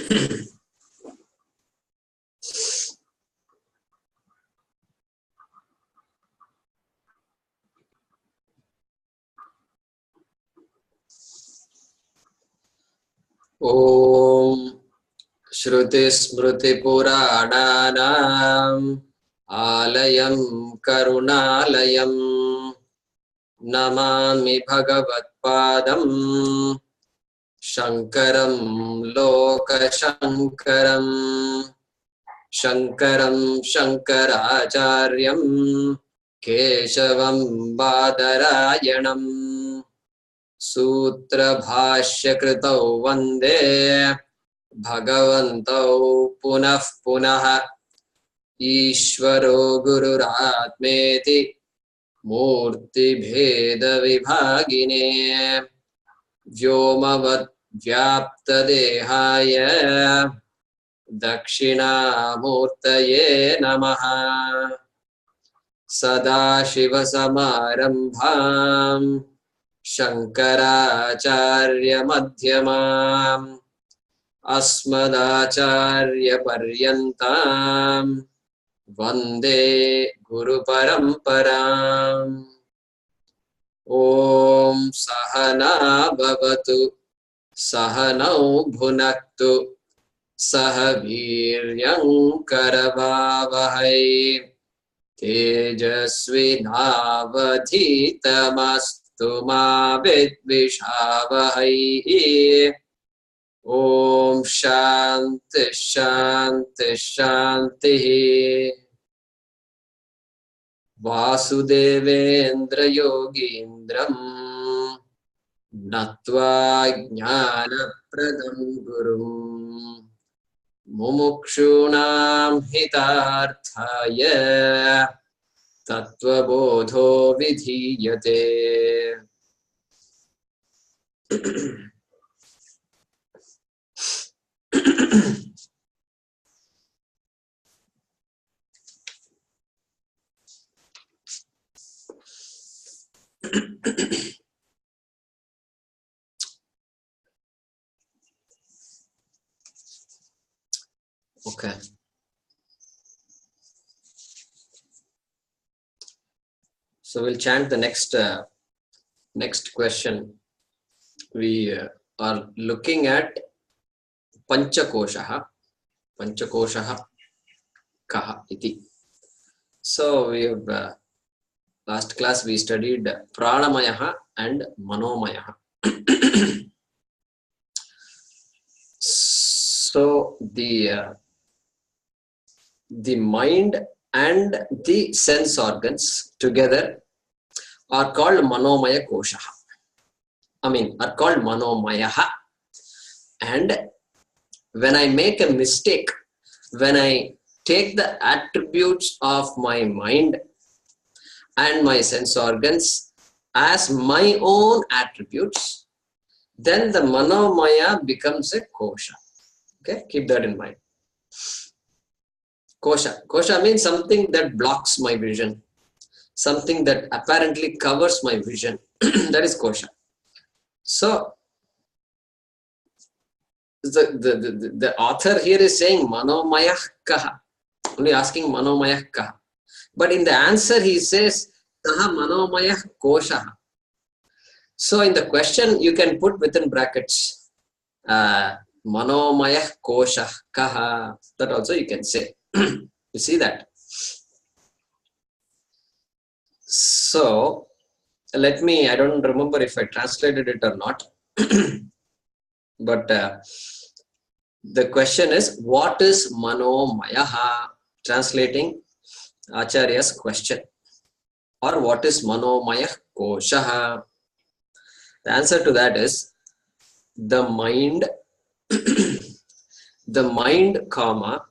ॐ श्रुतिस्मृतिपुराणानाम् आलयं करुणालयं नमामि भगवत्पादं शङ्करं लोकशङ्करं शङ्करं शङ्कराचार्यं केशवं बादरायणम् सूत्रभाष्यकृतौ वन्दे भगवन्तौ पुनः पुनः ईश्वरो गुरुरात्मेति मूर्तिभेदविभागिने व्योमवद्व्याप्तदेहाय दक्षिणामूर्तये नमः। सदाशिवसमारम्भाम् शङ्कराचार्यमध्यमाम् अस्मदाचार्यपर्यन्ताम् वन्दे गुरुपरम्पराम्। ॐ सहना भवतु सहनौ भुनक्तु सह वीर्यं करवावहै तेजस्विनावधीतमस्तु मा विद्विषावहै। ॐ शान्ति शान्ति शान्तिः। वासुदेवेन्द्र योगीन्द्रं नत्वा ज्ञानप्रदं गुरुं मुमुक्षूणां हितार्थाय तत्त्वबोधो विधीयते। Okay. So we'll chant the next question. We are looking at Panchakoshaha. Panchakoshaha kaha iti. So we have last class we studied Pranamayaha and Manomayaha. So the mind and the sense organs together are called Manomaya Koshaha. Are called Manomayaha. And when I make a mistake, when I take the attributes of my mind and my sense organs as my own attributes, then the Manomaya becomes a Kosha. Okay, keep that in mind. Kosha. Kosha means something that blocks my vision, something that apparently covers my vision. That is Kosha. So the author here is saying Manomaya kaha, only asking Manomaya kaha. But in the answer he says Kaha Manomaya Kosha. So in the question you can put within brackets Manomaya Kosha kaha. That also you can say. You see that? So let me, I don't remember if I translated it or not. But the question is, what is Manomayaha? Translating Acharya's question. Or what is Manomaya Koshaha? The answer to that is the mind, the mind, comma,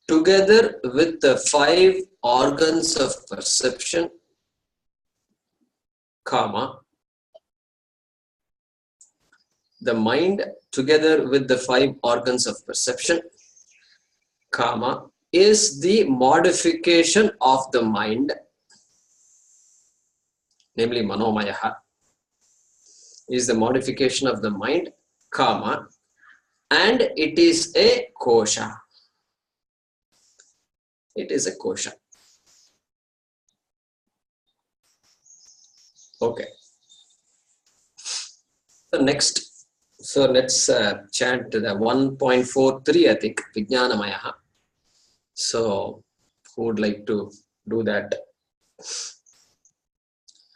together with the 5 organs of perception, comma, the mind together with the 5 organs of perception, comma, is the modification of the mind, namely Manomayaha, is the modification of the mind, comma, and it is a kosha. It is a kosha. Okay. So next, so let's chant to the 1.43, I think, Vijnanamaya. So who would like to do that?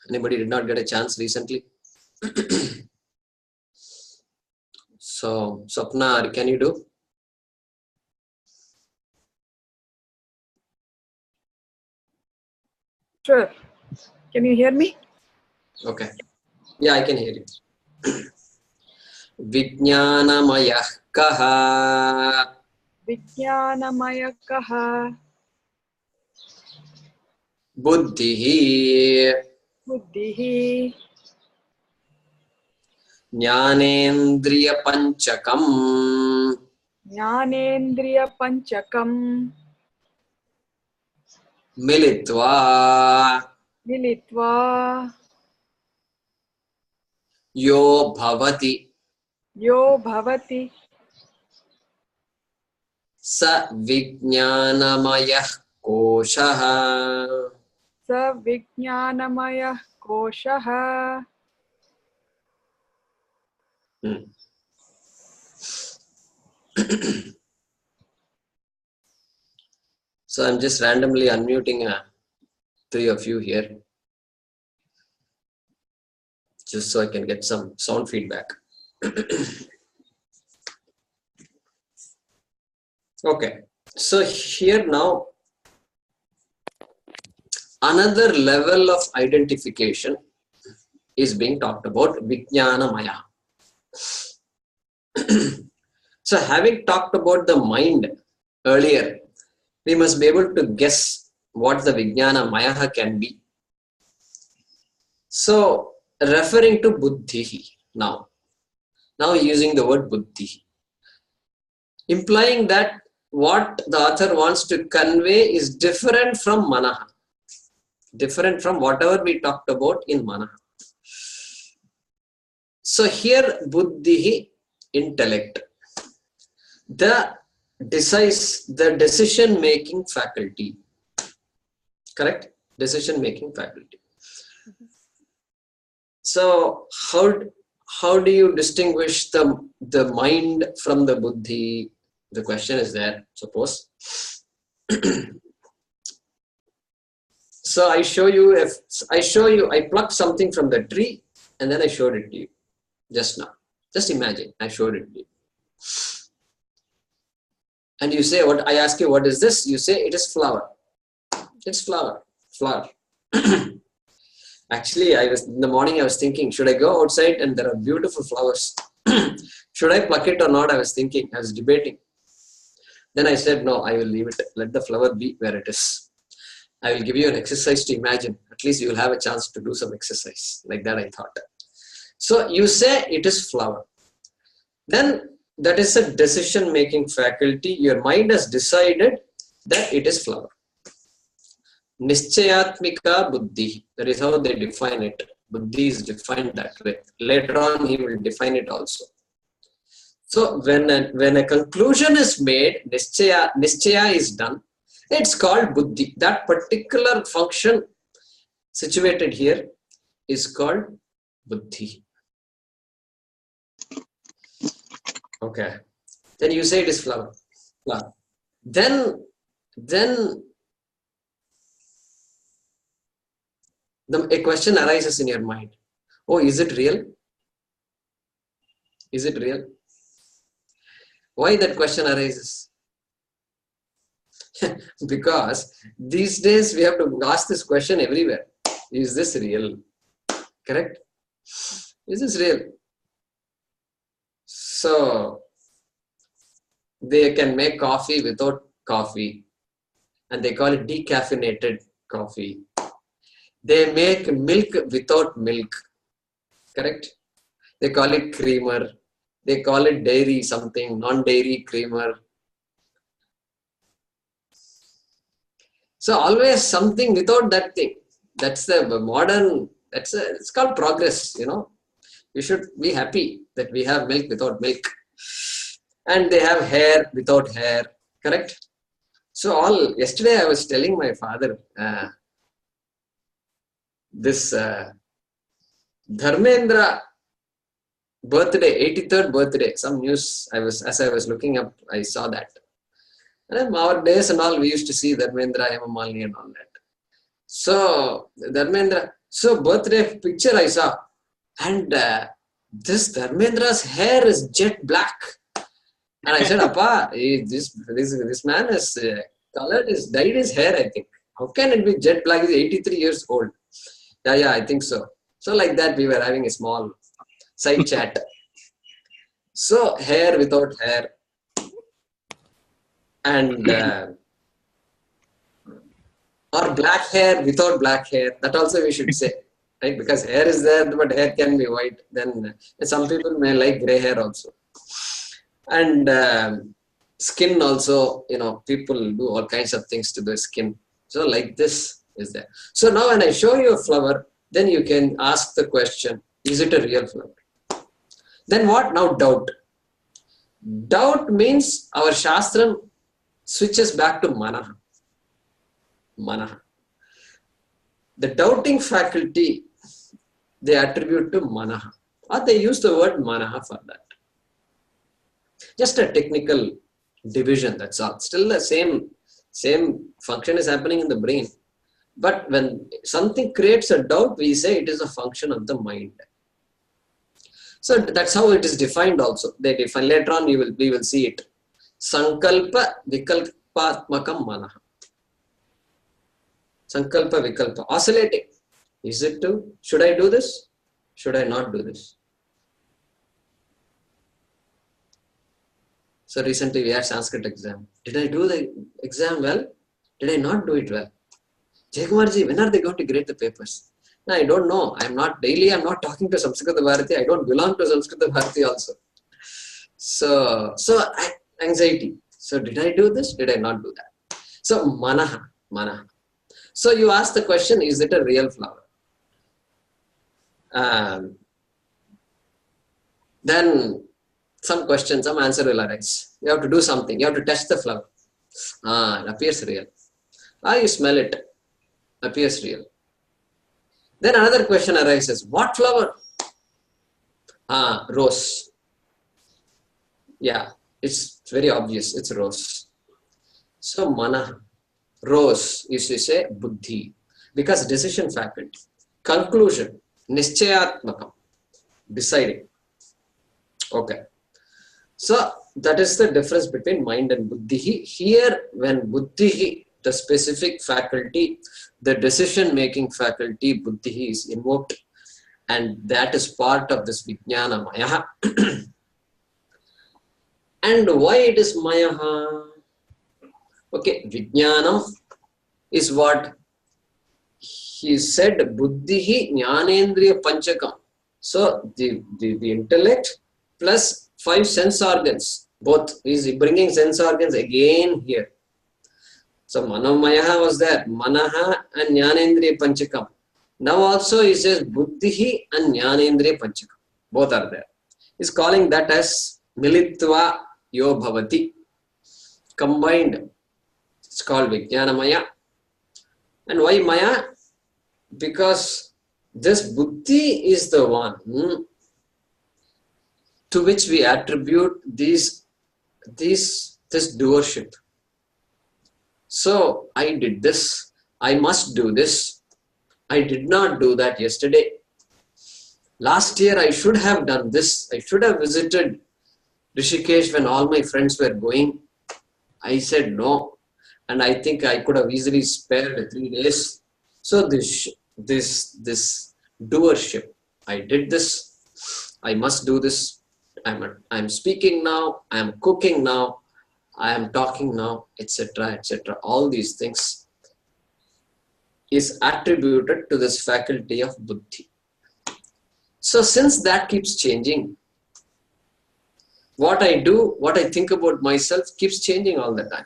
Anybody did not get a chance recently? So Swapna, can you do? Sure. Can you hear me? Okay. Yeah, I can hear you. Vijnanamayah kaha. Vijnanamayakaha Buddhihi. buddhihi Jnanendriya panchakam. jnanendriya panchakam Militva. militva Yo bhavati. yo bhavati Sa vijnanamayah koshaha. sa vijnanamaya koshaha. So I'm just randomly unmuting 3 of you here, just so I can get some sound feedback. Okay, so here now, another level of identification is being talked about, Vijnanamaya. So having talked about the mind earlier, we must be able to guess what the Vijnanamaya can be. So referring to Buddhi now using the word Buddhi, implying that what the author wants to convey is different from Manaha, different from whatever we talked about in Manaha. So here Buddhi, intellect, the decision making faculty, correct? Decision making faculty. So how do you distinguish the mind from the Buddhi? The question is there, suppose. So I plucked something from the tree and then I showed it to you just now. Just imagine, I showed it to you. And you say, I ask you, what is this? You say, it is flower. It's flower. Actually, in the morning I was thinking, should I go outside and there are beautiful flowers? Should I pluck it or not? I was thinking, I was debating. Then I said, no, I will leave it. Let the flower be where it is. I will give you an exercise to imagine. At least you will have a chance to do some exercise. Like that I thought. So you say it is flower. Then that is a decision-making faculty. Your mind has decided that it is flower. Nischayatmika buddhi. That is how they define it. Buddhi is defined that way. Later on, he will define it also. So when a conclusion is made, nischaya is done. It's called buddhi. That particular function situated here is called buddhi. Okay. Then you say it is flower. Then a question arises in your mind. Oh, is it real? Is it real? Why that question arises? Because these days we have to ask this question everywhere. Is this real? Correct? Is this real? So they can make coffee without coffee and they call it decaffeinated coffee. They make milk without milk. Correct? They call it creamer. They call it dairy something, non-dairy creamer. So always something without that thing. That's the modern, it's called progress, you know. We should be happy that we have milk without milk. And they have hair without hair, correct? So yesterday I was telling my father, this Dharmendra birthday, 83rd birthday, some news as I was looking up, I saw that. And our days and all, we used to see Dharmendra, Hemamalini and all that. So Dharmendra, so birthday picture I saw, and this Dharmendra's hair is jet black. And I said, Appa, this man has dyed his hair, I think. How can it be jet black? He's 83 years old. Yeah, I think so. So like that, we were having a small side chat. So hair without hair. And or black hair without black hair. That also we should say. Right? Because hair is there, but hair can be white. Then some people may like gray hair also. And skin also, people do all kinds of things to the skin. So like this is there. So now when I show you a flower, then you can ask the question, is it a real flower? Then what? Now doubt. Doubt means our Shastram switches back to Manaha. Manaha. The doubting faculty, they attribute to Manaha. Or they use the word Manaha for that. Just a technical division, that's all. Still the same function is happening in the brain. But when something creates a doubt, we say it is a function of the mind. So that's how it is defined also. They define, later on we will see it. Sankalpa vikalpatmakam manaha. Sankalpa vikalpa. Oscillating. Is it to? Should I do this? Should I not do this? So recently we had Sanskrit exam. Did I do the exam well? Did I not do it well? Jaykumarji, when are they going to grade the papers? No, I don't know. I'm not talking to Samskrita Bharati. I don't belong to Samskrita Bharati also. So anxiety. So did I do this? Did I not do that? So manaha. So you ask the question, is it a real flower? Then some question, some answer will arise. You have to do something. You have to touch the flower. It appears real. You smell it. Appears real. Then another question arises. What flower? Rose. Yeah, it's very obvious. It's rose. So mana, rose is to say buddhi. Because decision faculty. Conclusion. Nischayatmakam. Deciding. Okay. So that is the difference between mind and buddhi. Here, when buddhi, the specific faculty, the decision-making faculty, buddhi is invoked, and that is part of this vijnana maya. And why it is maya? Okay, vijnanam is what he said, buddhi jnanendriya panchakam. So the intellect plus 5 sense organs, both is bringing sense organs again here. So manomaya was there, manaha and jnanendriya panchakam. Now also he says buddhi and jnanendriya panchakam. Both are there. He's calling that as militva yo bhavati. Combined. It's called vijnana maya. And why maya? Because this buddhi is the one to which we attribute this doership. So I did this. I must do this. I did not do that yesterday. Last year I should have done this. I should have visited Rishikesh when all my friends were going. I said no. And I think I could have easily spared 3 days. So this doership. I did this. I must do this. I'm speaking now. I'm cooking now. I am talking now, etc., etc. All these things is attributed to this faculty of buddhi. So since that keeps changing, what I do, what I think about myself keeps changing all the time.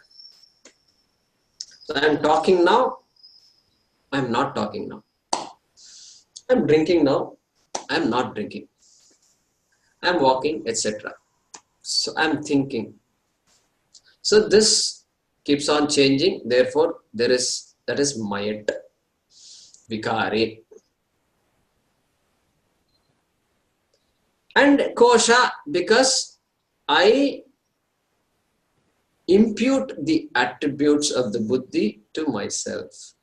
So I'm talking now, I'm not talking now. I'm drinking now, I'm not drinking. I'm walking, etc. So I'm thinking. So this keeps on changing. Therefore, that is mayat, vikare. And kosha, because I impute the attributes of the buddhi to myself.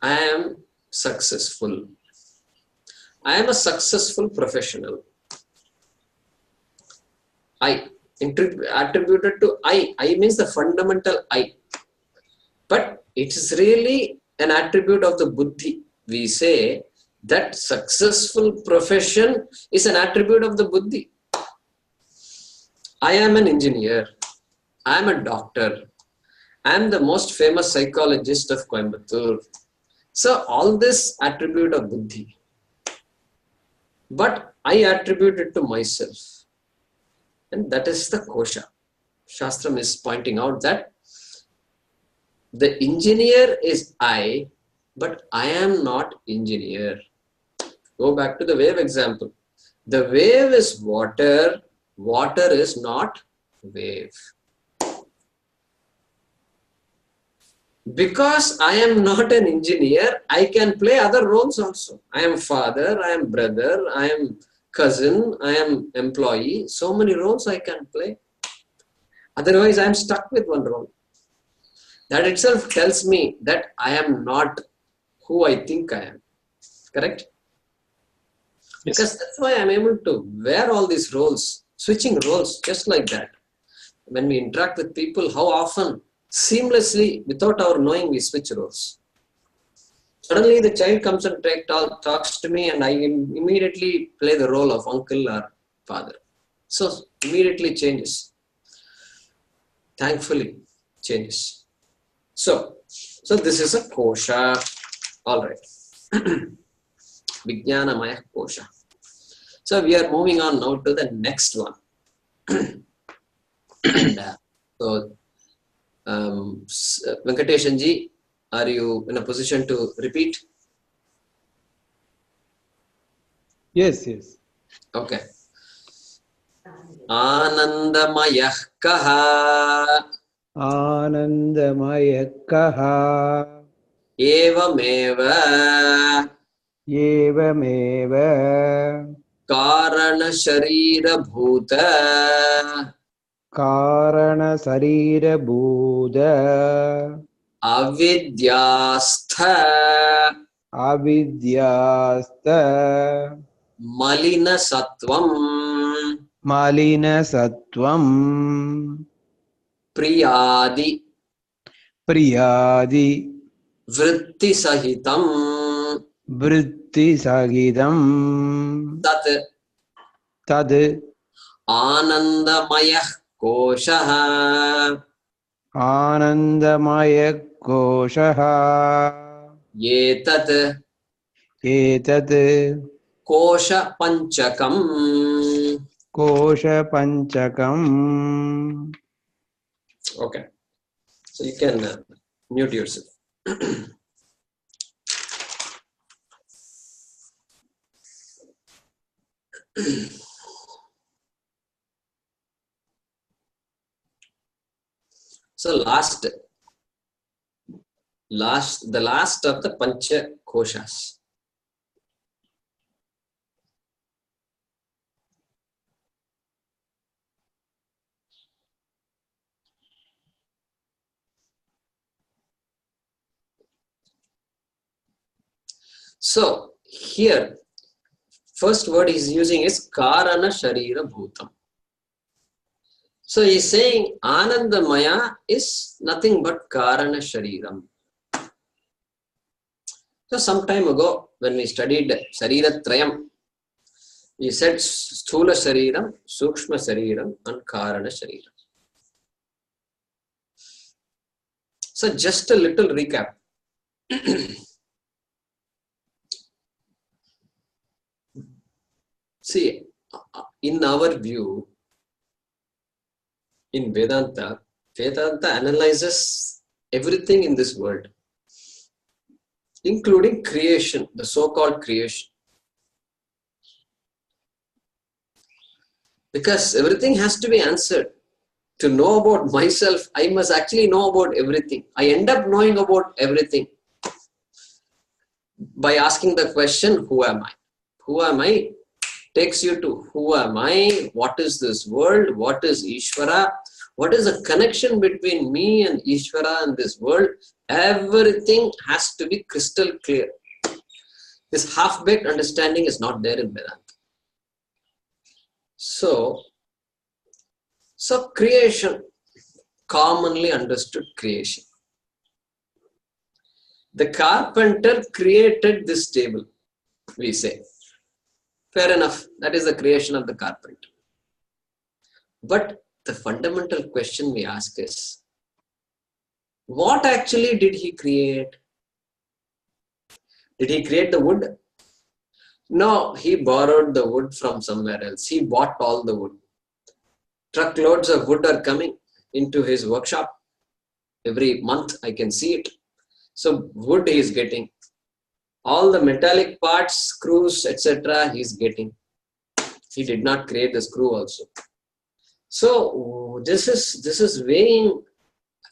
I am successful. I am a successful professional. I attributed to I. I means the fundamental I. But it is really an attribute of the buddhi. We say that successful profession is an attribute of the buddhi. I am an engineer. I am a doctor. I am the most famous psychologist of Coimbatore. So all this attribute of buddhi. But I attribute it to myself. And that is the kosha. Shastram is pointing out that the engineer is I, but I am not engineer. Go back to the wave example. The wave is water. Water is not wave. Because I am not an engineer, I can play other roles also. I am father, I am brother, I am cousin, I am employee. So many roles I can play. Otherwise, I am stuck with one role. That itself tells me that I am not who I think I am. Correct? Yes. Because that's why I am able to wear all these roles, switching roles just like that. When we interact with people, how often seamlessly, without our knowing, we switch roles. Suddenly the child comes and talks to me and I immediately play the role of uncle or father. So immediately changes. Thankfully changes. So this is a kosha. All right. Vijnanamaya kosha. So we are moving on now to the next one. And Venkateshanji, are you in a position to repeat? Yes, yes. Okay. Anandamayah kaha Anandamaya kaha evameva evameva karana sharira bhuta karana sarira buddha avidyastha avidyasta malina sattvam malina sattvam priyadi priyadi vritti sahitam vritti sagidam tat tad anandamayah koshaha anandamaya koshaha yetat etat kosha panchakam. kosha panchakam. Okay, so you can mute yourself. So the last of the pancha koshas. So here, first word he's using is karana sharira bhutam. So he's saying Anandamaya is nothing but Karana Shariram. So some time ago, when we studied Sarira Trayam, we said Sthula Shariram, Sukshma Shariram, and Karana Shariram. So just a little recap. See, in our view, in Vedanta analyzes everything in this world, including creation, the so-called creation. Because everything has to be answered. To know about myself, I must actually know about everything. I end up knowing about everything by asking the question, who am I? Who am I? Takes you to who am I? What is this world? What is Ishvara? What is the connection between me and Ishvara and this world? Everything has to be crystal clear. This half-baked understanding is not there in Vedanta. So creation, commonly understood creation. The carpenter created this table, we say. Fair enough, that is the creation of the carpenter. But the fundamental question we ask is, what actually did he create? Did he create the wood? No, he borrowed the wood from somewhere else. He bought all the wood. Truckloads of wood are coming into his workshop. Every month I can see it. So wood he is getting. All the metallic parts, screws, etc. he is getting. He did not create the screw also. So this is weighing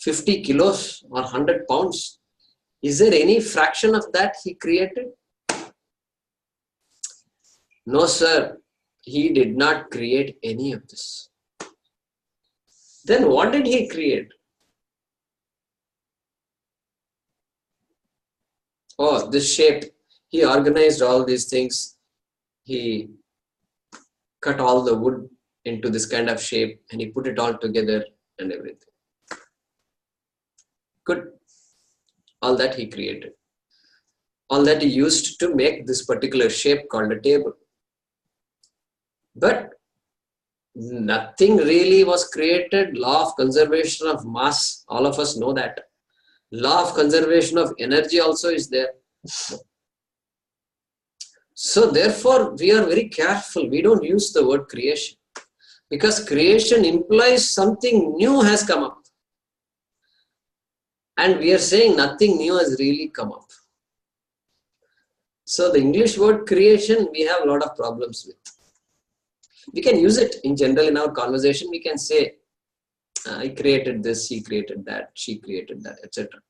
50 kilos or 100 pounds. Is there any fraction of that he created? No, sir. He did not create any of this. Then what did he create? Oh, this shape. He organized all these things. He cut all the wood into this kind of shape and he put it all together and everything. Good. All that he created. All that he used to make this particular shape called a table. But nothing really was created. Law of conservation of mass, all of us know that. Law of conservation of energy also is there. So therefore, we are very careful. We don't use the word creation. Because creation implies something new has come up. And we are saying nothing new has really come up. So the English word creation, we have a lot of problems with. We can use it in general in our conversation. We can say, I created this, he created that, she created that, etc.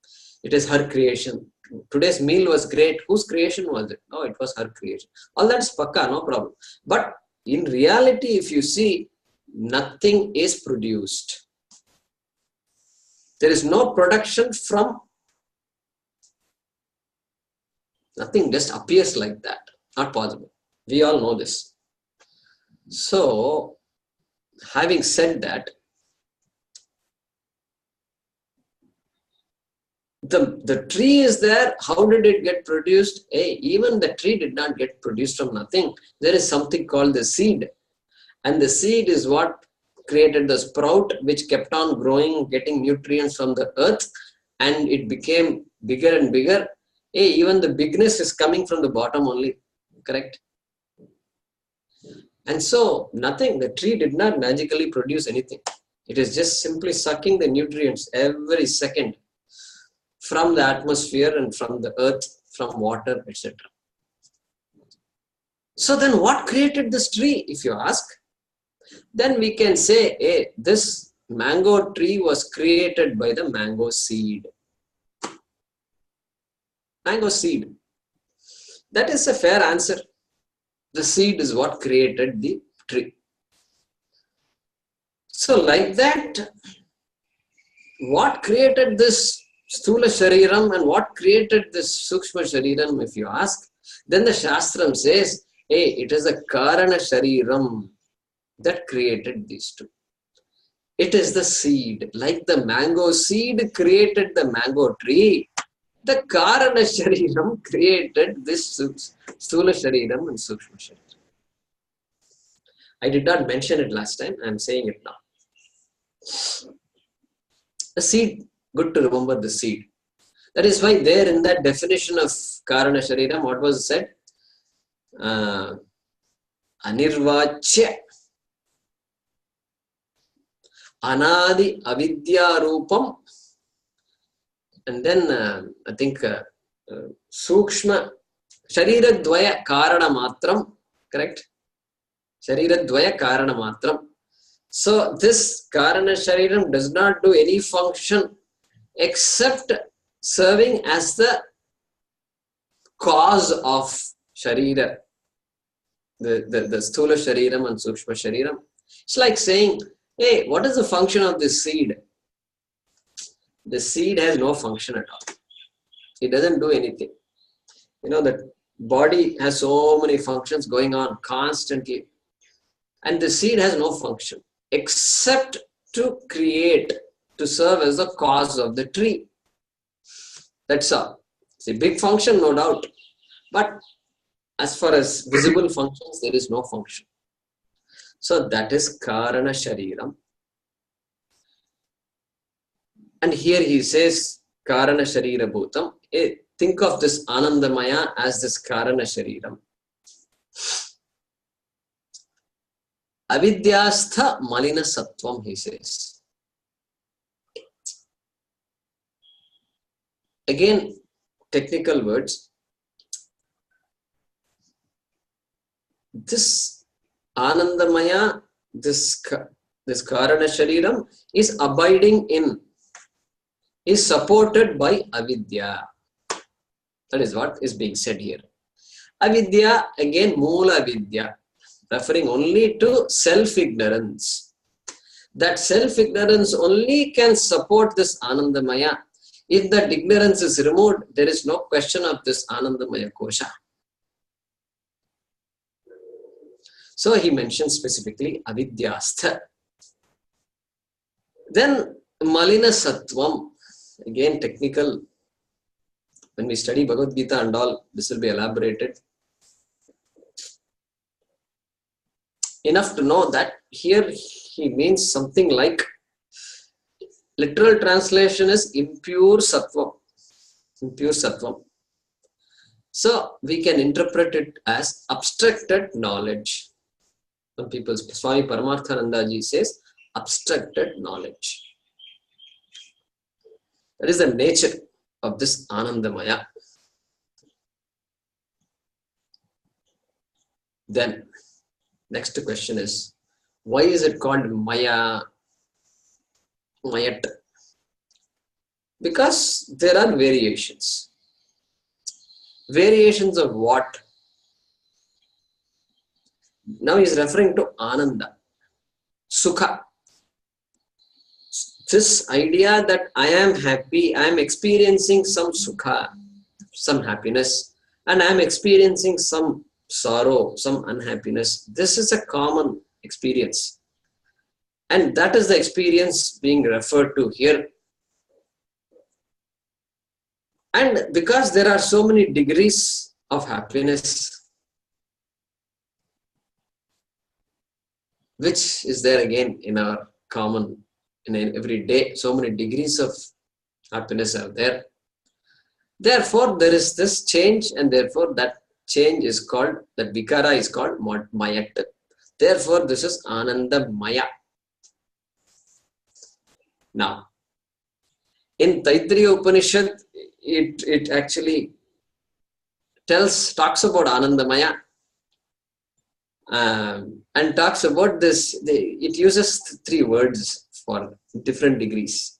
It is her creation. Today's meal was great. Whose creation was it? No, it was her creation. All that's pakka, no problem. But in reality, if you see, nothing is produced. There is no production from nothing, just appears like that. Not possible. We all know this. So, having said that, the tree is there. How did it get produced? Hey, even the tree did not get produced from nothing. There is something called the seed. And the seed is what created the sprout, which kept on growing, getting nutrients from the earth. And it became bigger and bigger. Hey, even the bigness is coming from the bottom only. Correct? And so, nothing. The tree did not magically produce anything. It is just simply sucking the nutrients every second from the atmosphere and from the earth, from water, etc. So then what created this tree, if you ask? Then we can say, hey, this mango tree was created by the mango seed. Mango seed. That is a fair answer. The seed is what created the tree. So like that, what created this Sthula Shariram and what created this Sukshma Shariram, if you ask, then the Shastram says, hey, it is a Karana Shariram that created these two. It is the seed. Like the mango seed created the mango tree, the Karana Shariram created this Sthula Shariram and Sukshma Shariram. I did not mention it last time. I am saying it now. The seed. Good to remember the seed. That is why there in that definition of Karana Shariram, what was said? Anirvachya Anadi Avidya Rupam. And then I think Sukshma Sharira Dvaya Karana Matram. Correct? Shariradvaya karana matram. So this karana shariram does not do any function except serving as the cause of sharira, the sthula shariram and sukshma shariram. It's like saying, hey, what is the function of this seed? The seed has no function at all. It doesn't do anything. The body has so many functions going on constantly. And the seed has no function except to create, to serve as the cause of the tree. That's all. It's a big function, no doubt. But as far as visible functions, there is no function. So that is Karana Shariram. And here he says Karana Sharira Bhutam. Think of this Anandamaya as this Karana Shariram. Avidyastha Malina Sattvam, he says. Again, technical words. This Anandamaya, this Karana Shariram is abiding in, is supported by Avidya. That is what is being said here. Avidya, again, Moola Vidya, referring only to self-ignorance. That self-ignorance only can support this Anandamaya. If that ignorance is removed, there is no question of this Anandamaya Kosha. So he mentions specifically Avidyastha. Then Malina Sattvam, again technical. When we study Bhagavad Gita and all, this will be elaborated. Enough to know that here he means something like, literal translation is impure sattvam. Impure sattvam. So we can interpret it as abstracted knowledge. Some people, Swami Paramarthanandaji says, abstracted knowledge. That is the nature of this Anandamaya. Then, next question is, why is it called Maya? Mayat? Because there are variations. Variations of what? Now he is referring to Ananda, Sukha. This idea that I am happy, I am experiencing some Sukha, some happiness, and I am experiencing some sorrow, some unhappiness. This is a common experience. And that is the experience being referred to here. And because there are so many degrees of happiness, which is there again in our common, in every day, so many degrees of happiness are there. Therefore, there is this change, and therefore that change is called, that vikara is called mayat. Therefore, this is Ananda Maya. Now, in Taittiriya Upanishad, it actually talks about Anandamaya and talks about this. It uses 3 words for different degrees.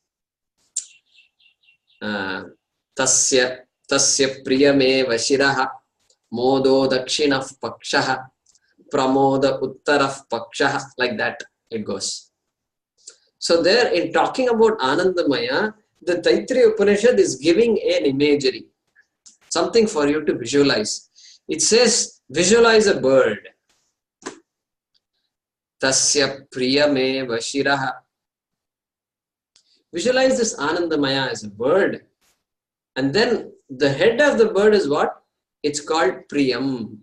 Tasya priyame vashiraha modo dakshinah pakshaha pramoda uttarah pakshaha, like that it goes. So there, in talking about Anandamaya, the Taittiriya Upanishad is giving an imagery, something for you to visualize. It says, visualize a bird. Tasya priyame vashiraha. Visualize this Anandamaya as a bird. And then the head of the bird is what? It's called Priyam.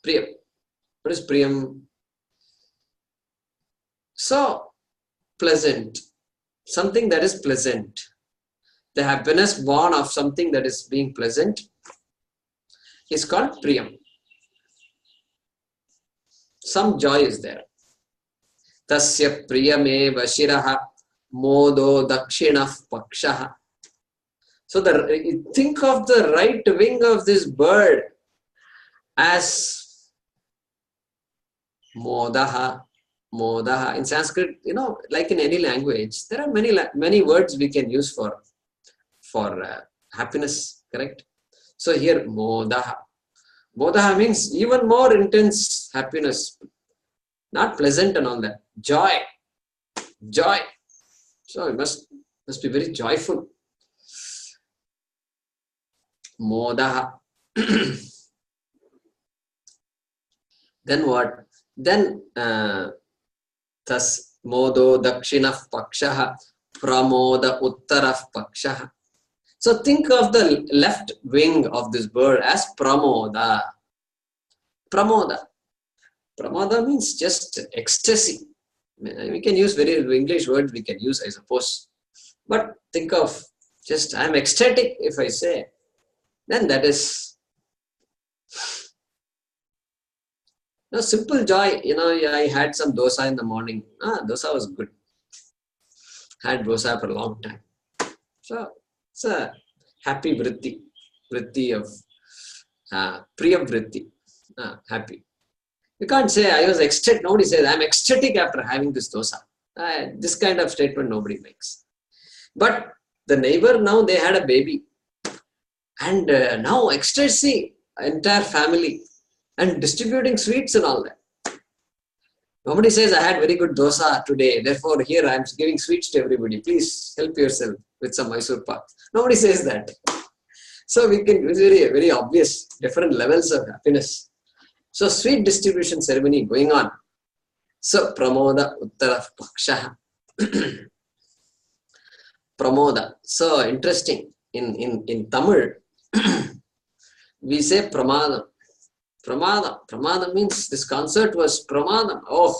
Priyam. What is Priyam? So, pleasant. Something that is pleasant. The happiness born of something that is being pleasant is called Priyam. Some joy is there. Tasya priyame vashiraha modo dakshinah pakshaha. So think of the right wing of this bird as Modaha. Modaha. In Sanskrit, like in any language, there are many words we can use for happiness, correct? So here, modaha. Modaha means even more intense happiness, not pleasant and all that. Joy. Joy. So it must be very joyful. Modaha. Then what? Then tas modo dakshinah pakshaha pramoda uttarah pakshaha. So think of the left wing of this bird as pramoda. Pramoda. Pramoda means just ecstasy. We can use very English words we can use, I suppose. But think of just, I'm ecstatic if I say, then that is simple joy. I had some dosa in the morning. Dosa was good. Had dosa for a long time. So it's a happy vritti of priya vritti. Happy. You can't say I was ecstatic. Nobody says I'm ecstatic after having this dosa. This kind of statement nobody makes. But the neighbor, now they had a baby. And now ecstasy, entire family. And distributing sweets and all that. Nobody says I had very good dosa today. Therefore here I am giving sweets to everybody. Please help yourself with some Mysore pak. Nobody says that. So we can, it's very, very obvious different levels of happiness. So sweet distribution ceremony going on. So pramoda uttara pakshaha. Pramoda. So interesting. In Tamil, we say pramadam. Pramadam means this concert was pramadam. Oh,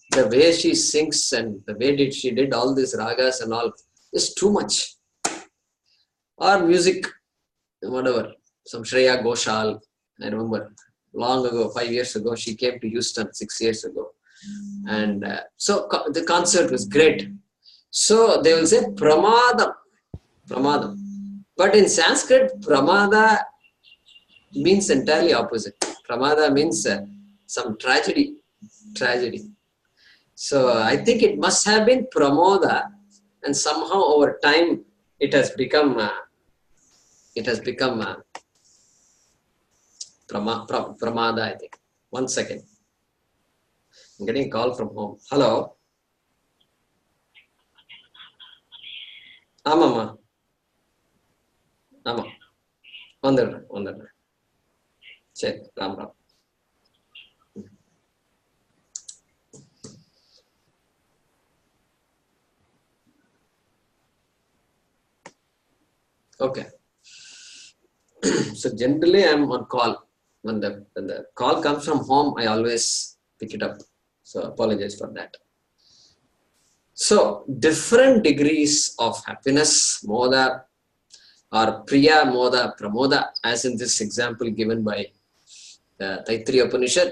the way she sings and the way she did all these ragas and all is too much. Or music, whatever. Some Shreya Ghoshal, I remember. Long ago, 5 years ago, she came to Houston 6 years ago. And so the concert was great. So they will say pramadam. But in Sanskrit, pramada means entirely opposite. Pramada means some tragedy. So I think it must have been pramoda, and somehow over time it has become pramada, I think. 1 second. I'm getting a call from home. Hello. Amama. Vandar. Check. Ram. Okay. So generally I'm on call. When the call comes from home, I always pick it up. So apologize for that. So different degrees of happiness, moda or priya, moda, pramoda, as in this example given by the Taittiriya Upanishad.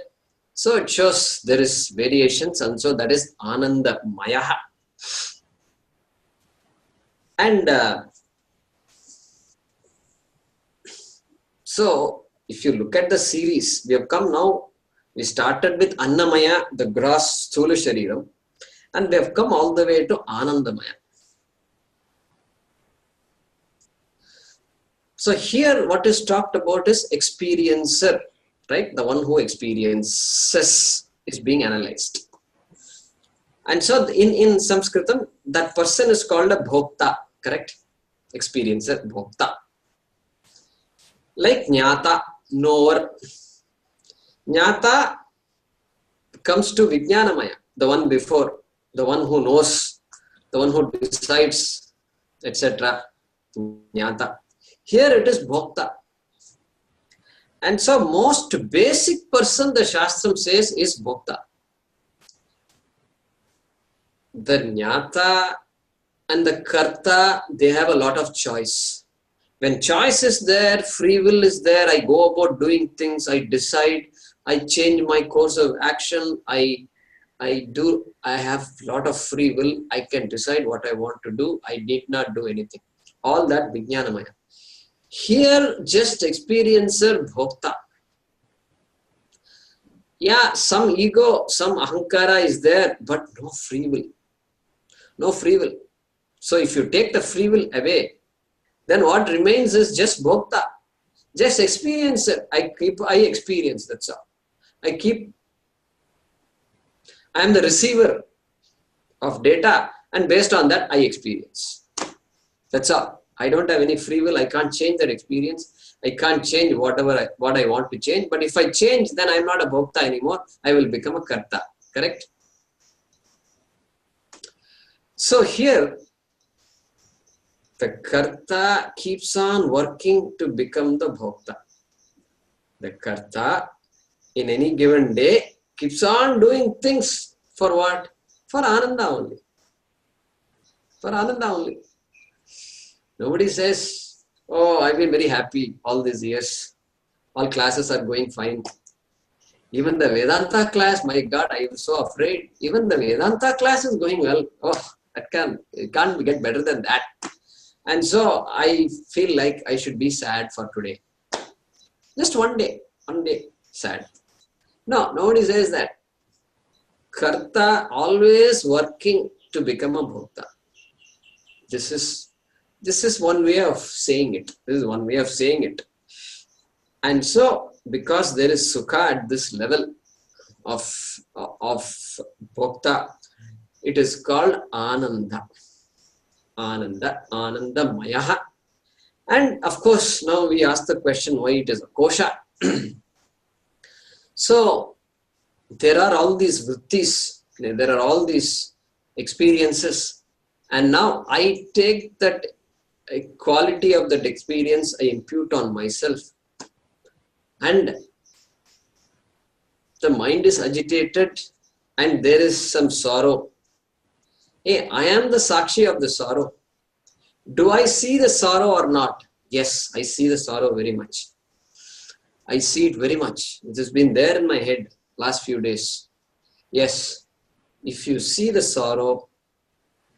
So it shows there is variations, and so that is Ananda Mayaha. And so if you look at the series, we have come now, we started with Annamaya, the gross Sthula Shariram, and we have come all the way to Anandamaya. So here what is talked about is experiencer, right? The one who experiences is being analyzed. And so in Sanskritam, that person is called a bhokta, correct? Experiencer, bhokta. Like jnata, knower. Jnata comes to Vijnanamaya, the one before, the one who knows, the one who decides, etc. Jnata. Here it is bhokta. And so most basic person, the Shastram says, is bhokta. The jnata and the karta, they have a lot of choice. When choice is there, free will is there, I go about doing things, I decide, I change my course of action, I have a lot of free will, I can decide what I want to do, I need not do anything. All that Vijnanamaya. Here, just experiencer bhokta. Yeah, some ego, some ahankara is there, but no free will. No free will. So if you take the free will away, then what remains is just bhokta. Just experience it. I experience, that's all. I am the receiver of data, and based on that I experience. That's all. I don't have any free will. I can't change that experience. I can't change what I want to change. But if I change, then I'm not a bhokta anymore. I will become a karta. Correct? So here, the karta keeps on working to become the bhokta. The karta in any given day keeps on doing things for what? For ananda only. For ananda only. Nobody says, oh, I've been very happy all these years. All classes are going fine. Even the Vedanta class, my God, I was so afraid. Even the Vedanta class is going well. Oh, it can't get better than that. And so I feel like I should be sad for today. Just one day sad. No, nobody says that. Karta always working to become a bhokta. This is one way of saying it. This is one way of saying it. And so, because there is sukha at this level of bhokta, it is called ananda. Ananda mayaha. And of course, now we ask the question why it is a kosha. So, there are all these vrittis, there are all these experiences, and now I take that quality of that experience, I impute on myself, and the mind is agitated and there is some sorrow. Hey, I am the sakshi of the sorrow. Do I see the sorrow or not? Yes, I see the sorrow very much. I see it very much. It has been there in my head last few days. Yes, if you see the sorrow,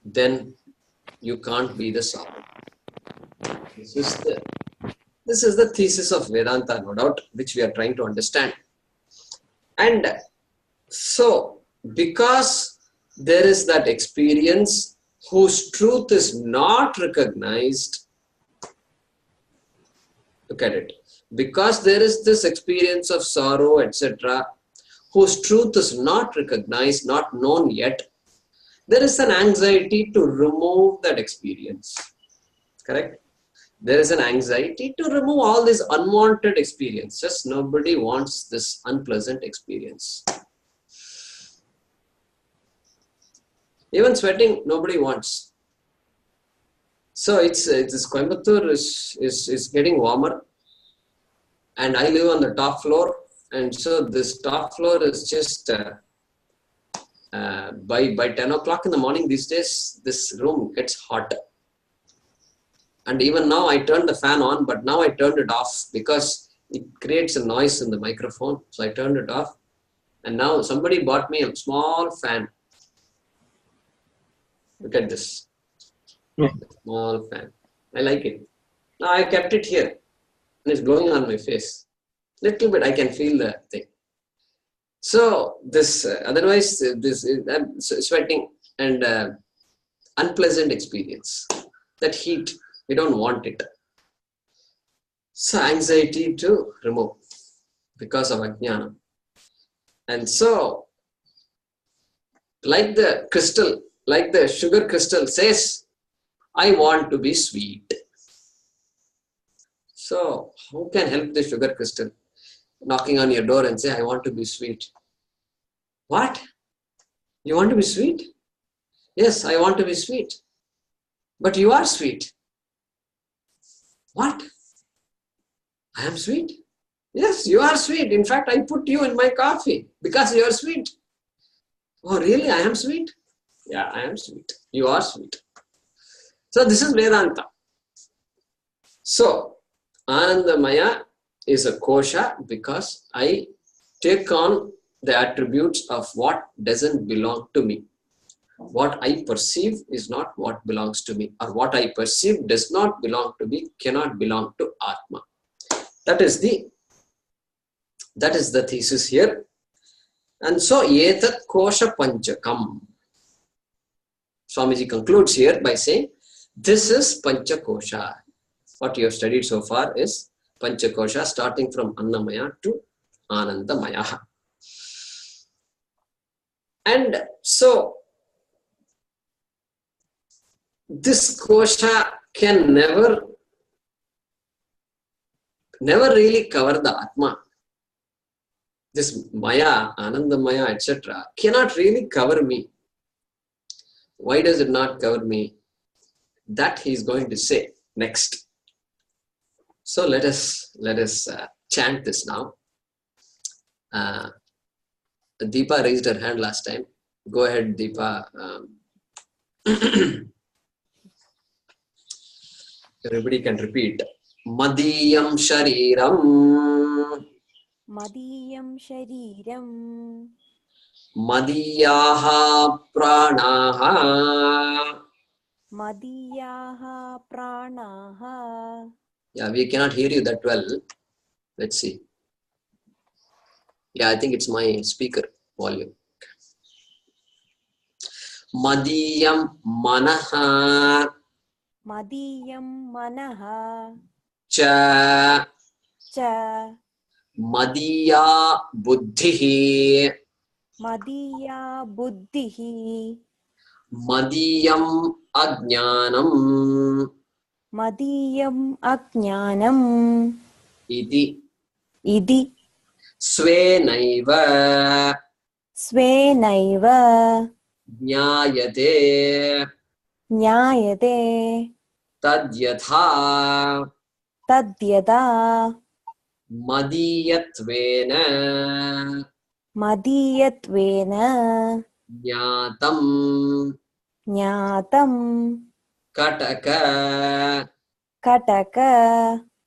then you can't be the sorrow. This is the thesis of Vedanta, no doubt, which we are trying to understand. And so, because there is that experience whose truth is not recognized, look at it. Because there is this experience of sorrow, etc., whose truth is not recognized, not known yet, there is an anxiety to remove that experience. Correct? There is an anxiety to remove all these unwanted experiences. Nobody wants this unpleasant experience. Even sweating, nobody wants. So it's Coimbatore is getting warmer, and I live on the top floor, and so this top floor is just by 10 o'clock in the morning these days, this room gets hot. And even now I turned the fan on, but now I turned it off because it creates a noise in the microphone. So I turned it off, and now somebody bought me a small fan. Look at this. Small fan. I like it. Now I kept it here and it's blowing on my face. Little bit I can feel the thing. So this otherwise this sweating and unpleasant experience, that heat, we don't want it. So anxiety to remove because of ajnana. And so like the crystal, like the sugar crystal says, I want to be sweet. So who can help the sugar crystal? Knocking on your door and say, I want to be sweet. What? You want to be sweet? Yes, I want to be sweet. But you are sweet. What? I am sweet? Yes, you are sweet. In fact, I put you in my coffee because you are sweet. Oh, really? I am sweet? Yeah, I am sweet. You are sweet. So this is Vedanta. So, Anandamaya is a kosha because I take on the attributes of what doesn't belong to me. What I perceive is not what belongs to me, or what I perceive does not belong to me, cannot belong to Atma. That is the thesis here. And so, etat kosha panchakam. Swamiji concludes here by saying, this is panchakosha. What you have studied so far is panchakosha, starting from Annamaya to Anandamaya. And so, this kosha can never really cover the Atma. This Maya, Anandamaya, etc. cannot really cover me. Why does it not cover me? That he is going to say next. So let us chant this now. Deepa raised her hand last time. Go ahead, Deepa. Everybody can repeat. Madiyam Shariram. Madiyam Shariram. Madiyaha Pranaha. Madiyaha Pranaha. Yeah, we cannot hear you that well. Let's see. Yeah, I think it's my speaker volume. Madiyam Manaha. Madiyam Manaha. Cha. Cha. Madiya Buddhihi. Madiya Buddhihi. Madiyam Ajnanam. Madiyam Ajnanam. Iti. Idi. Svenaiva. Svenaiva. Jnayate. Jnayate. Tadyatha. Tadyada. Madiyatvena. Madiyatvena. Jnatam. Jnatam. Kataka. Kataka.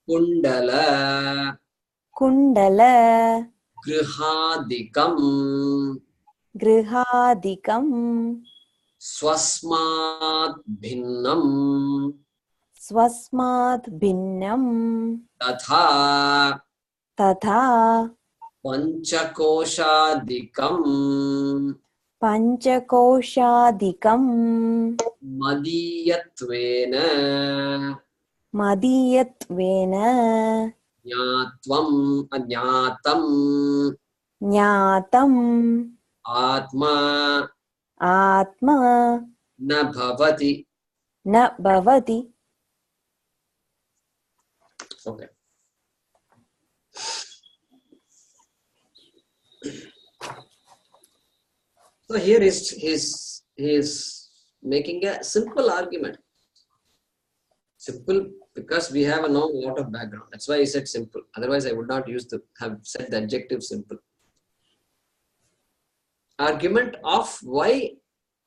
Kundala. Kundala. Grihadikam. Grihadikam. Swasmat bhinnam. Swasmat bhinnam. Tatha. Tatha. Panchakoshadikam. Panchakoshadikam. Madiyatvena. Madiyatvena. Jnatvam ajnatam. Jnatam. Atma. Atma. Na bhavati. Na bhavati. Okay. So here is making a simple argument. Simple because we have a lot of background. That's why I said simple. Otherwise, I would not have said the adjective simple. Argument of why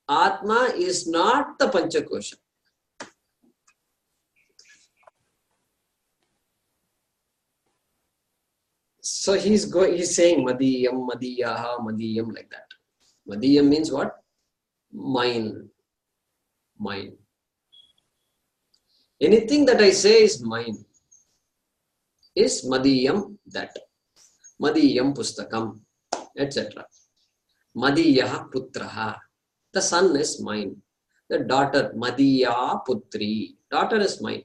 Atma is not the Panchakosha. So he's saying Madiyam, Madiyaha, Madiyam like that. Madiyam means what? Mine. Mine. Anything that I say is mine. Is Madiyam that. Madiyam Pustakam, etc. Madiyaha Putraha. The son is mine. The daughter, Madiya Putri. Daughter is mine.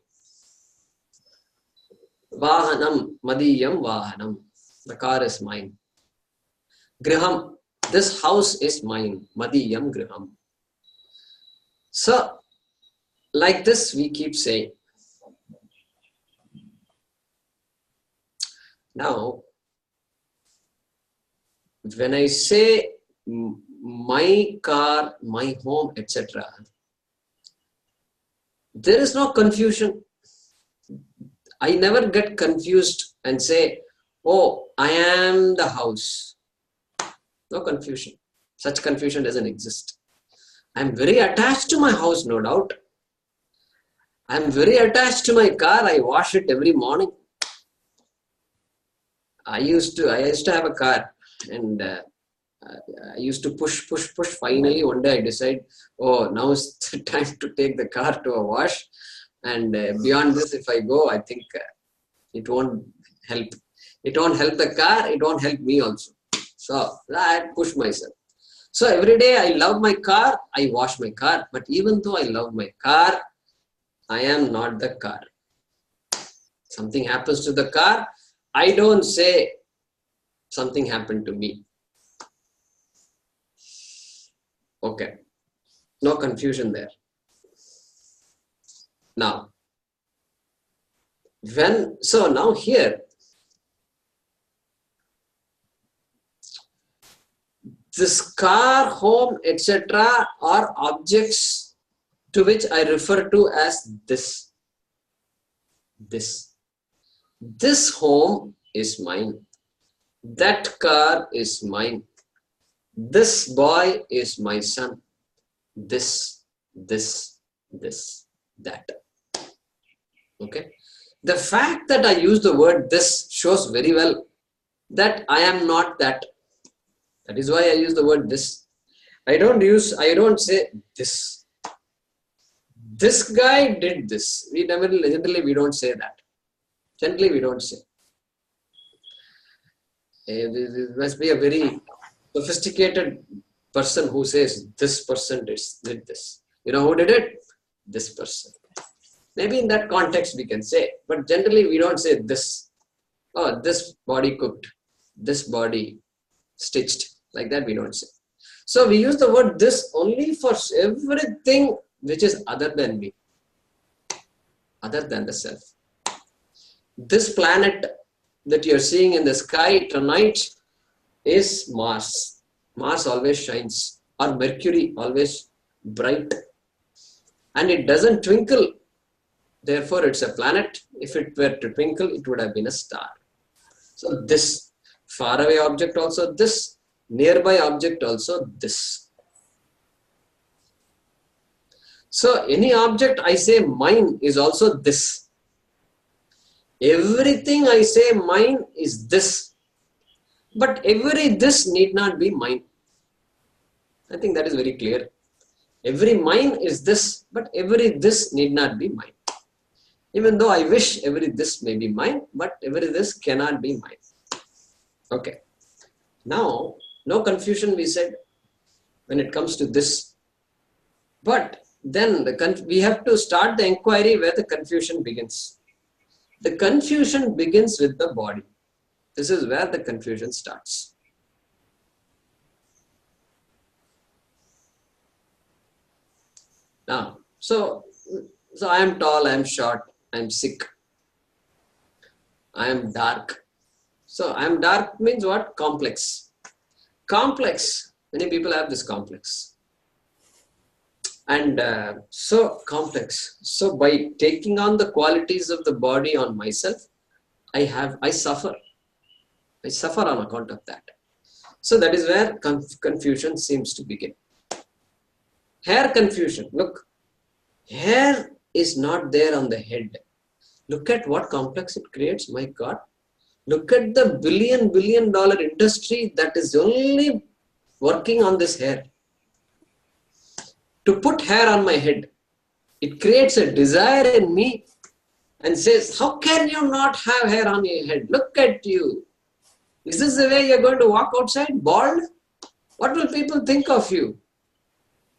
Vahanam, Madiyam Vahanam. The car is mine. Griham, this house is mine. Madiyam Griham. So, like this we keep saying. Now, when I say my car, my home, etc., there is no confusion. I never get confused and say, oh, I am the house. No confusion. Such confusion doesn't exist. I am very attached to my house, no doubt. I am very attached to my car. I wash it every morning. I used to have a car, and I used to push. Finally, one day I decide, oh, now is the time to take the car to a wash. And beyond this, if I go, I think it won't help. It won't help the car. It won't help me also. So I push myself. So every day I love my car, I wash my car. But even though I love my car, I am not the car. Something happens to the car, I don't say something happened to me. Okay. No confusion there. Now, now here, this car, home, etc. are objects to which I refer to as this. This home is mine. That car is mine. This boy is my son. This, that. Okay. The fact that I use the word this shows very well that I am not that. That is why I use the word this. I don't say this. This guy did this. Generally we don't say that. Generally we don't say. It must be a very sophisticated person who says this person did this. You know who did it? This person. Maybe in that context we can say, but generally we don't say this. Oh, this body cooked, this body stitched. Like that we don't say. So we use the word this only for everything which is other than me, other than the self. This planet that you're seeing in the sky tonight is Mars. Mars always shines, or Mercury always bright, and it doesn't twinkle. Therefore, it's a planet. If it were to twinkle, it would have been a star. So this faraway object also this, nearby object also this. So any object I say mine is also this. Everything I say mine is this. But every this need not be mine. I think that is very clear. Every mine is this, but every this need not be mine. Even though I wish every this may be mine, but every this cannot be mine. Okay. Now, no confusion we said when it comes to this. But then we have to start the inquiry where the confusion begins. The confusion begins with the body. This is where the confusion starts. Now, so I am tall, I am short, I am sick, I am dark. So I am dark means what? Complex. Complex. Many people have this complex. And so complex. So by taking on the qualities of the body on myself, I suffer. I suffer on account of that. So that is where confusion seems to begin. Hair confusion. Look, hair is not there on the head. Look at what complex it creates. My God. Look at the billion dollar industry that is only working on this hair. To put hair on my head, it creates a desire in me and says, how can you not have hair on your head? Look at you. Is this the way you're going to walk outside, bald? What will people think of you?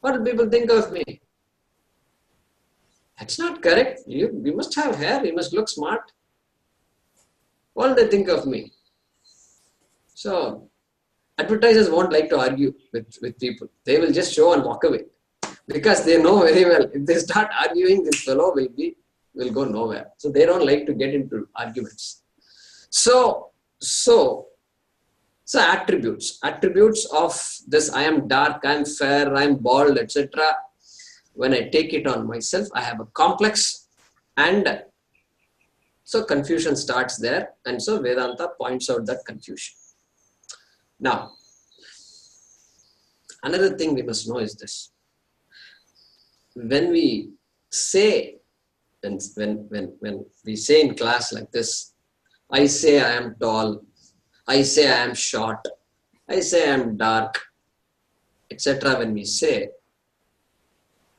What will people think of me? That's not correct. You must have hair. You must look smart. What will they think of me? So, advertisers won't like to argue with people. They will just show and walk away. Because they know very well, if they start arguing, this fellow will go nowhere. So they don't like to get into arguments. So attributes of this, I am dark, I am fair, I am bald, etc. When I take it on myself, I have a complex, and so confusion starts there. And so Vedanta points out that confusion. Now, another thing we must know is this. When we say, and when we say in class like this, I say I am tall, I say I am short, I say I am dark, etc. When we say,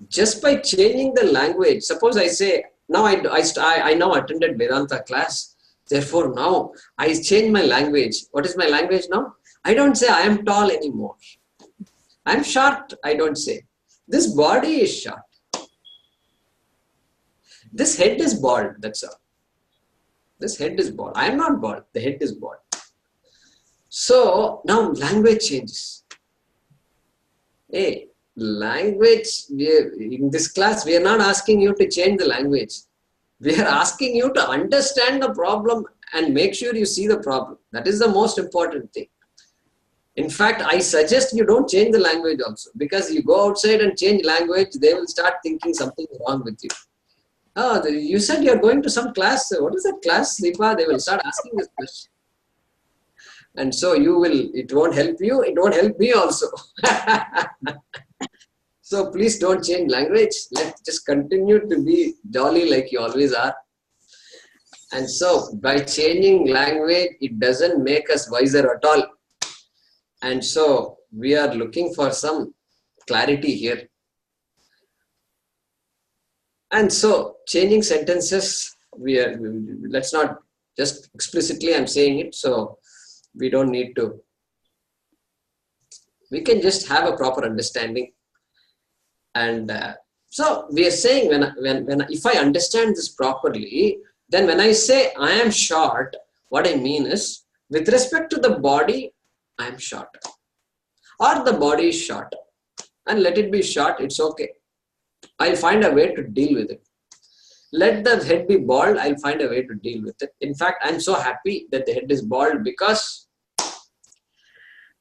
just by changing the language, suppose I say, now I now attended Vedanta class, therefore now I change my language. What is my language now? I don't say I am tall anymore. I'm short, I don't say. This body is short. This head is bald, that's all. This head is bald. I am not bald, the head is bald. So now language changes. Hey, language, in this class, we are not asking you to change the language. We are asking you to understand the problem and make sure you see the problem. That is the most important thing. In fact, I suggest you don't change the language also, because you go outside and change language, they will start thinking something is wrong with you. Oh, you said you're going to some class. What is that class, Deepa? They will start asking this question. And so it won't help you, it won't help me also. So please don't change language. Let's just continue to be jolly like you always are. And so by changing language, it doesn't make us wiser at all. And so we are looking for some clarity here. And so changing sentences, let's not just explicitly, I'm saying it, so we don't need to. We can just have a proper understanding. And so we are saying if I understand this properly, then when I say I am short, what I mean is with respect to the body, I am short. Or the body is short. And let it be short, it's okay. I'll find a way to deal with it. Let the head be bald, I'll find a way to deal with it. In fact, I'm so happy that the head is bald because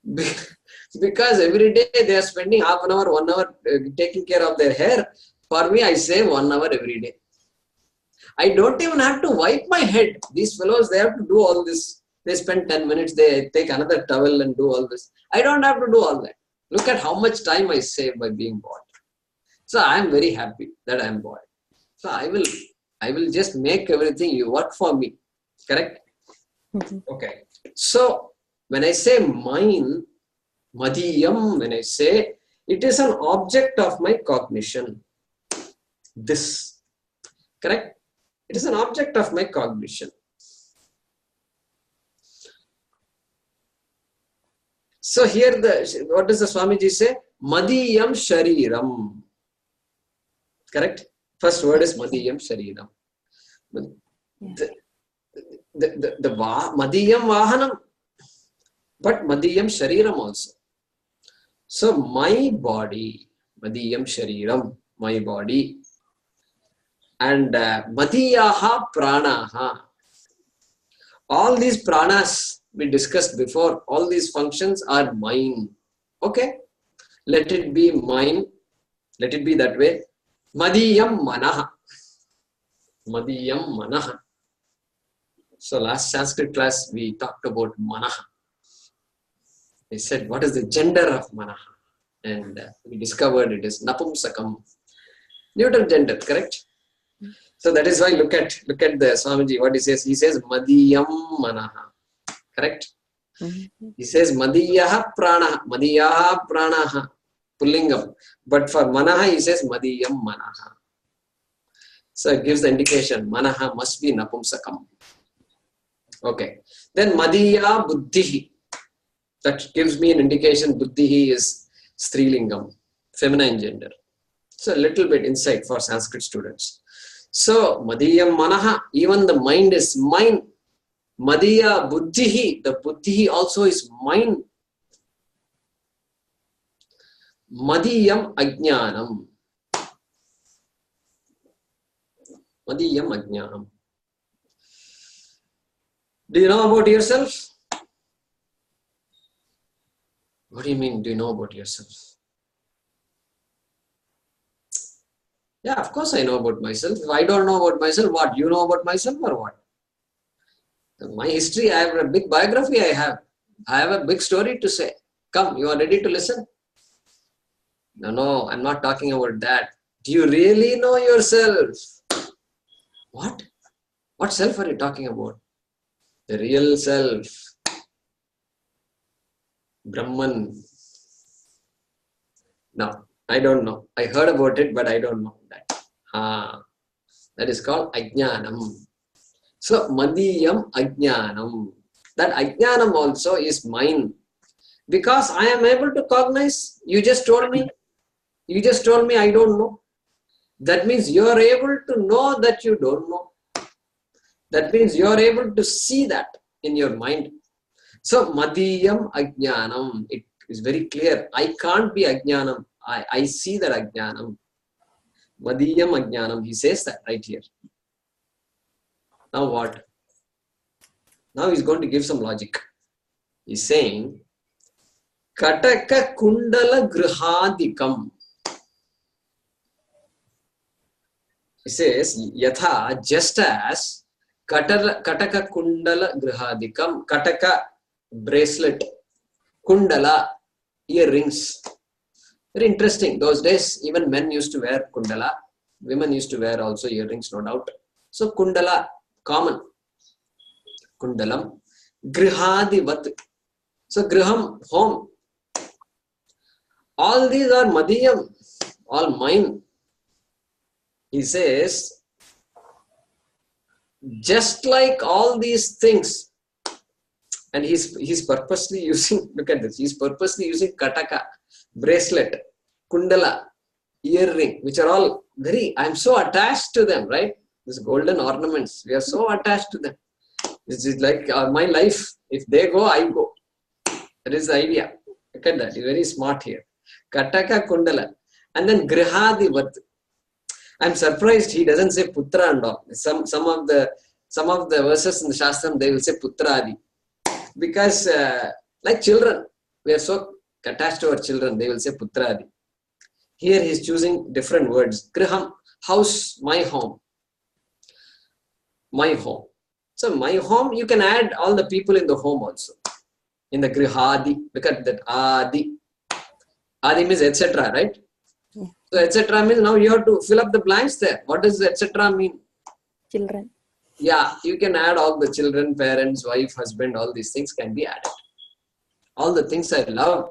every day they are spending half an hour, 1 hour taking care of their hair. For me, I save 1 hour every day. I don't even have to wipe my head. These fellows, they have to do all this. They spend 10 minutes, they take another towel and do all this. I don't have to do all that. Look at how much time I save by being bald. So I am very happy that I am bald. So I will just make everything you work for me. Correct? Okay. So when I say mine, madiyam, when I say, it is an object of my cognition. This. Correct? It is an object of my cognition. So here, what does the Swamiji say? Madiyam shariram. Correct? First word is Madiyam shariram. The Madiyam vahanam, but Madiyam shariram also. So my body, Madiyam shariram, my body. And Madiyaha pranaha. All these pranas we discussed before, all these functions are mine. Okay? Let it be mine. Let it be that way. Madiyam manaha. Madiyam manaha. So last Sanskrit class we talked about manaha. We said, what is the gender of manaha? And we discovered it is napumsakam. Neuter gender, correct? So that is why look at the Swamiji, what he says. He says Madiyam manaha. Correct? He says Madiyaha pranaha. Madiyaha pranaha. Pullingam. But for manaha, he says Madiyam manaha. So it gives the indication manaha must be napumsakam. Okay. Then Madiya buddhihi. That gives me an indication buddhihi is strilingam, feminine gender. So a little bit insight for Sanskrit students. So Madiyam manaha, even the mind is mine. Madiya buddhihi, the buddhihi also is mine. Madiyam ajnanam. Madiyam ajnanam. Do you know about yourself? What do you mean, do you know about yourself? Yeah, of course I know about myself. If I don't know about myself, what? You know about myself or what? My history, I have a big biography I have. I have a big story to say. Come, you are ready to listen? No, I'm not talking about that. Do you really know yourself? What? What self are you talking about? The real self. Brahman. No, I don't know. I heard about it, but I don't know that. That is called ajnanam. So, madiyam ajnanam. That ajnanam also is mine. Because I am able to cognize. You just told me I don't know. That means you are able to know that you don't know. That means you are able to see that in your mind. So, madiyam ajnanam, it is very clear. I can't be ajnanam. I see that ajnanam. Madiyam ajnanam, he says that right here. Now what? Now he's going to give some logic. He's saying, Kataka kundala grihadikam. He says, Yatha, just as Kataka kundala grihadikam, Kataka bracelet, kundala earrings. Very interesting. Those days, even men used to wear kundala. Women used to wear also earrings, no doubt. So kundala, common. Kundalam. Grihadivat. So griham, home. All these are madiyam, all mine. He says, just like all these things, and he's purposely using, look at this, he's purposely using kataka, bracelet, kundala, earring, which are all very, I'm so attached to them, right? These golden ornaments, we are so attached to them. This is like my life. If they go, I go. That is the idea. Look at that. He's very smart here. Kataka kundala. And then grihadivat. I'm surprised he doesn't say putra and all. Some of the verses in the Shastram, they will say putradi. Because like children, we are so attached to our children, they will say putradi. Here he is choosing different words. Griham, house, my home. My home. So my home, you can add all the people in the home also. In the grihadi, look at that adi. Adi means etc., right? Yeah. So etc. means now you have to fill up the blanks there. What does etc. mean? Children. Yeah, you can add all the children, parents, wife, husband, all these things can be added. All the things I love.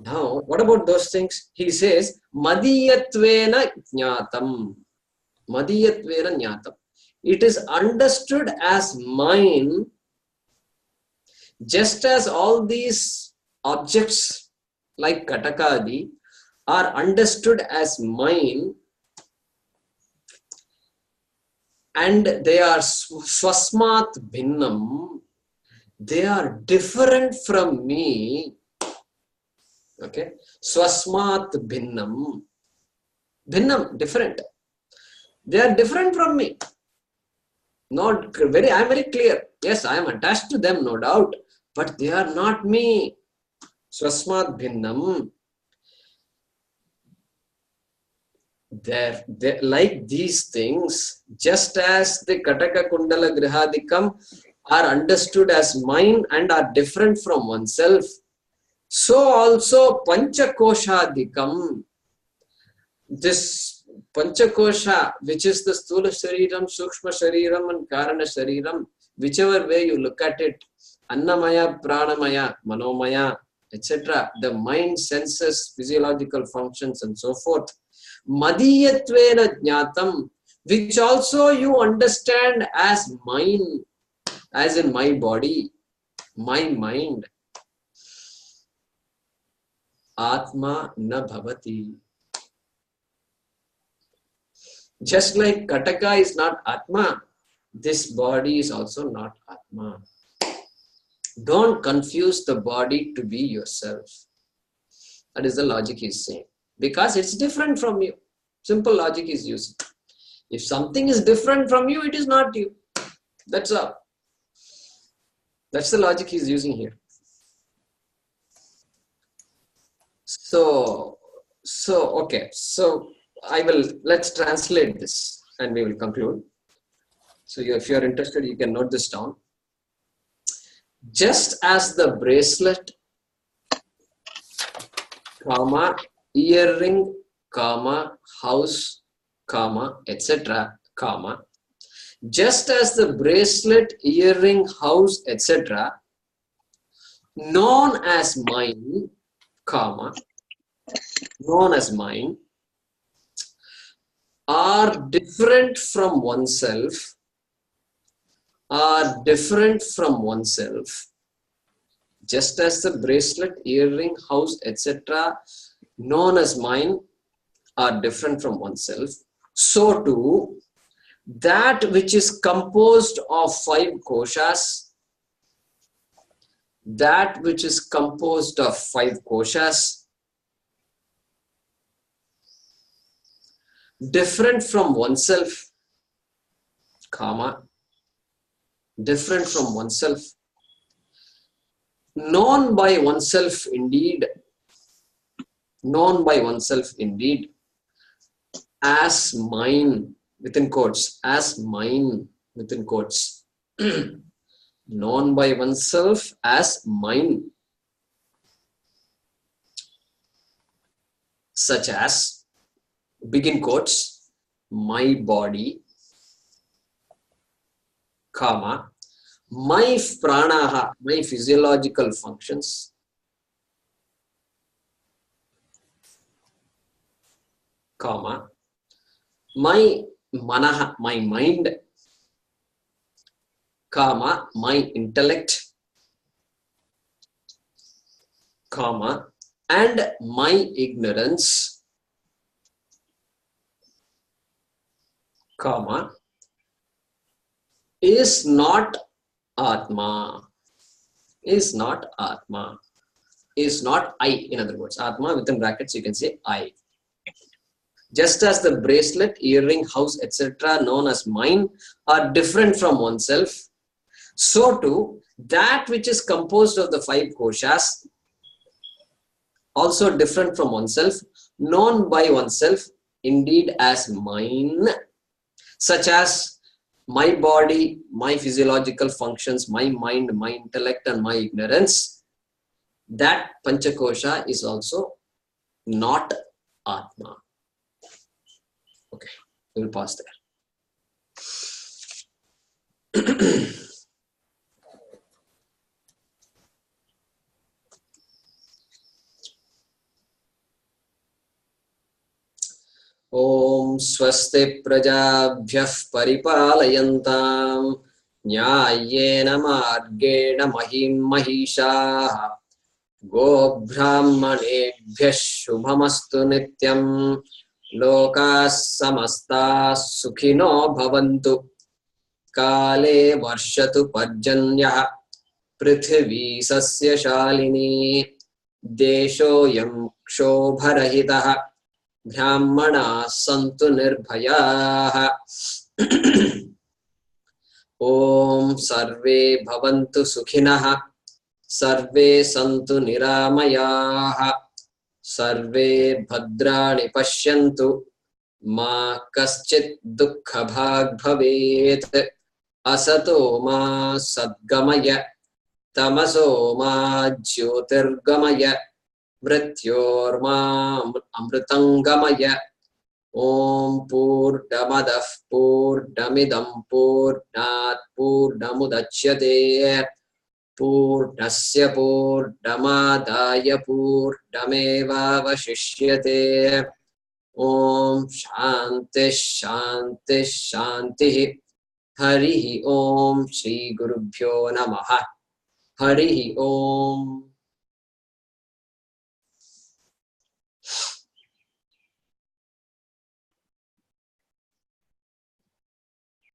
Now, what about those things? He says, Madiyatvena jnatam. Madiyatvena jnatam. It is understood as mine, just as all these objects like Katakadi are understood as mine, and they are swasmat bhinnam. They are different from me. Okay, swasmat bhinnam. Bhinnam, different. They are different from me. Not very, I am very clear. Yes, I am attached to them, no doubt. But they are not me. Swasmat bhinnam. They're like these things, just as the Kataka Kundala Grihadikam are understood as mine and are different from oneself, so also Panchakoshadikam, this Panchakosha, which is the Sthula Shariram, Sukshma Shariram and Karana Shariram, whichever way you look at it, Annamaya, Pranamaya, Manomaya, etc., the mind, senses, physiological functions and so forth, Madiyatvena Jnatam, which also you understand as mine, as in my body, my mind. Atma na bhavati. Just like Kataka is not Atma, this body is also not Atma. Don't confuse the body to be yourself. That is the logic he is saying. Because it's different from you. Simple logic is used. If something is different from you, it is not you. That's all. That's the logic he is using here. So okay. So let's translate this and we will conclude. So if you are interested, you can note this down. Just as the bracelet, comma, earring, comma, house, comma, etc., comma, just as the bracelet, earring, house, etc., known as mine, comma, known as mine, are different from oneself, Just as the bracelet, earring, house, etc., known as mind, are different from oneself, so too that which is composed of 5 koshas, that which is composed of 5 koshas, different from oneself, different from oneself, known by oneself indeed, as mine, within quotes, as mine, within quotes, known by oneself as mine, such as, begin quotes, my body, comma, my pranaha, my physiological functions, comma, my manaha, my mind, comma, my intellect, comma, and my ignorance, comma, is not Atma, is not Atma, is not I, in other words. Atma within brackets, you can say I. Just as the bracelet, earring, house, etc., known as mine, are different from oneself, so too that which is composed of the 5 koshas, also different from oneself, known by oneself indeed as mine, such as my body, my physiological functions, my mind, my intellect, and my ignorance, that Panchakosha is also not Atma. Okay, we will pause there. Om swasti prajabhyah paripalayantam nyayena margena mahim mahisha go brahmanebhyah shubhamastu nityam lokas samastas sukhino bhavantu kale varshatu parjanyah prithvi sasya shalini deshoyam kshobarahitah brahmana santu nirbhayaah. Om sarve bhavantu sukhinah, sarve santu niramayah, sarve bhadrani pashyantu, ma kaschit dukkha bhag bhavet, asato ma sadgamaya, tamaso ma jyotirgamaya, mrityorma amritangamaya. Om purnamadah purnamidam purnat purnamudachyate purnasya purnamadaya purnamevavashishyate. Om shanti shanti shanti. Harihi Om Shri Gurubhyo Namaha. Harihi Om.